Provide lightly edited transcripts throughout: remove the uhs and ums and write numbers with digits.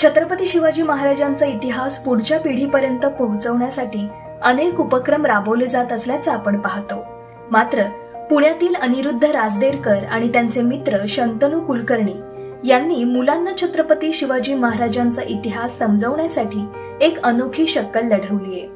छत्रपती शिवाजी महाराजांचा इतिहास पुढच्या पिढीपर्यंत पोहोचवण्यासाठी अनेक उपक्रम राबवले जात असल्याचं आपण पाहतो। मात्र पुण्यातील अनिरुद्ध राजदेरकर आणि त्यांचे मित्र शंतनू कुलकर्णी यांनी मुलांना छत्रपती शिवाजी महाराजांचा इतिहास समजवण्यासाठी एक अनोखी शक्कल लढवली आहे।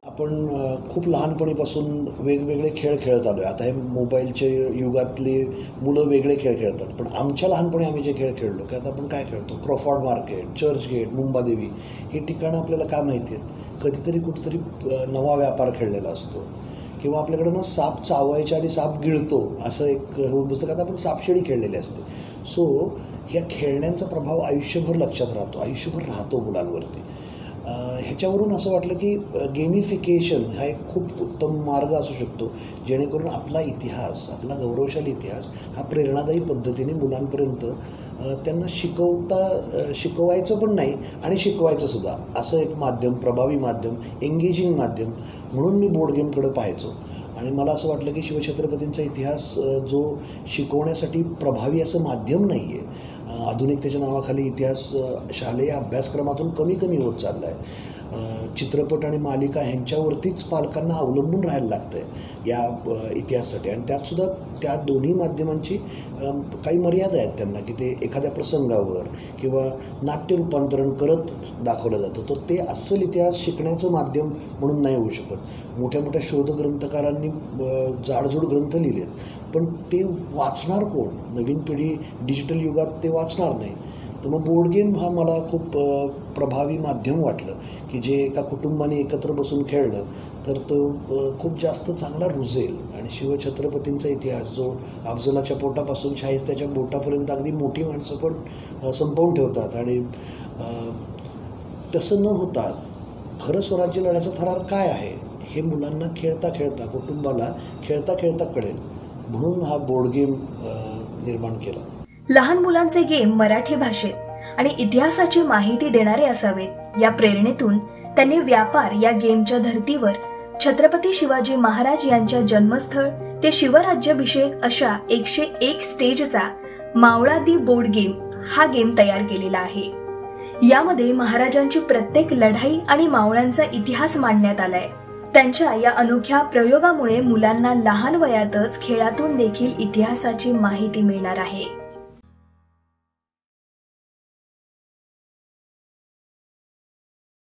आपण खूप लहानपणीपासून वेगवेगळे खेळ खेळत आलोय। आता हे मोबाईलच्या युगातले मुलं वेगळे खेळ खेळतात, पण आमच्या लहानपणी आम्ही जे खेळ खेळलो की आता आपण काय खेळतो, क्रॉफर्ड मार्केट, चर्चगेट, मुंबादेवी ही ठिकाणं आपल्याला काय माहिती आहेत। कधीतरी कुठेतरी नवा व्यापार खेळलेला असतो किंवा आपल्याकडे ना साप चावायच्या आणि साप गिळतो असं एक होऊन बसतं, आता आपण सापशिडी खेळलेली असते। सो ह्या खेळण्यांचा प्रभाव आयुष्यभर लक्षात राहतो, आयुष्यभर राहतो मुलांवरती। ह्याच्यावरून असं वाटलं की गेमिफिकेशन हा एक खूप उत्तम मार्ग असू शकतो, जेणेकरून आपला इतिहास, आपला गौरवशाली इतिहास हा प्रेरणादायी पद्धतीने मुलांपर्यंत त्यांना शिकवायचं पण नाही आणि शिकवायचं सुद्धा, असं एक माध्यम, प्रभावी माध्यम, एंगेजिंग माध्यम म्हणून मी बोर्ड गेमकडे पाहायचो। आणि मला असं वाटलं की शिवछत्रपतींचा इतिहास जो शिकवण्यासाठी प्रभावी असं माध्यम नाही आहे, आधुनिकतेच्या नावाखाली इतिहास शालेय अभ्यासक्रमातून कमी कमी होत चालला आहे। चित्रपट आणि मालिका ह्यांच्यावरतीच पालकांना अवलंबून राहायला लागतं आहे या इतिहासासाठी, आणि त्यातसुद्धा त्या दोन्ही माध्यमांची काही मर्यादा आहेत त्यांना, की ते एखाद्या प्रसंगावर किंवा नाट्य रूपांतरण करत दाखवलं जातं, तर ते अस्सल इतिहास शिकण्याचं माध्यम म्हणून नाही होऊ शकत। मोठ्या मोठ्या शोधग्रंथकारांनी जाडजूड ग्रंथ लिहिलेत, पण ते वाचणार कोण? नवीन पिढी डिजिटल युगात ते वाचणार नाही। तर मग बोर्ड गेम हा मला खूप प्रभावी माध्यम वाटलं, की जे एका कुटुंबाने एकत्र बसून खेळलं तर तो खूप जास्त चांगला रुजेल। आणि शिवछत्रपतींचा इतिहास जो अफजलाच्या पोटापासून शाहिस्त्याच्या बोटापर्यंत अगदी मोठी माणसं पण संपवून ठेवतात, आणि तसं न होता खरं स्वराज्य लढ्याचा थरार काय आहे हे मुलांना खेळता खेळता, कुटुंबाला खेळता खेळता कळेल, म्हणून हा बोर्ड गेम निर्माण केला। लहान मुलांचे गेम मराठी भाषेत आणि इतिहासाची माहिती देणारे असावेत या प्रेरणेतून त्यांनी व्यापार या गेमच्या धर्तीवर छत्रपती शिवाजी महाराज यांच्या जन्मस्थळ ते शिवराज्याभिषेक अशा 101 स्टेजचा मावळा दी बोर्ड गेम हा गेम तयार केलेला आहे। यामध्ये महाराजांची प्रत्येक लढाई आणि मावळ्यांचा इतिहास मांडण्यात आलाय। त्यांच्या या अनोख्या प्रयोगामुळे मुलांना लहान वयातच खेळातून देखील इतिहासाची माहिती मिळणार आहे।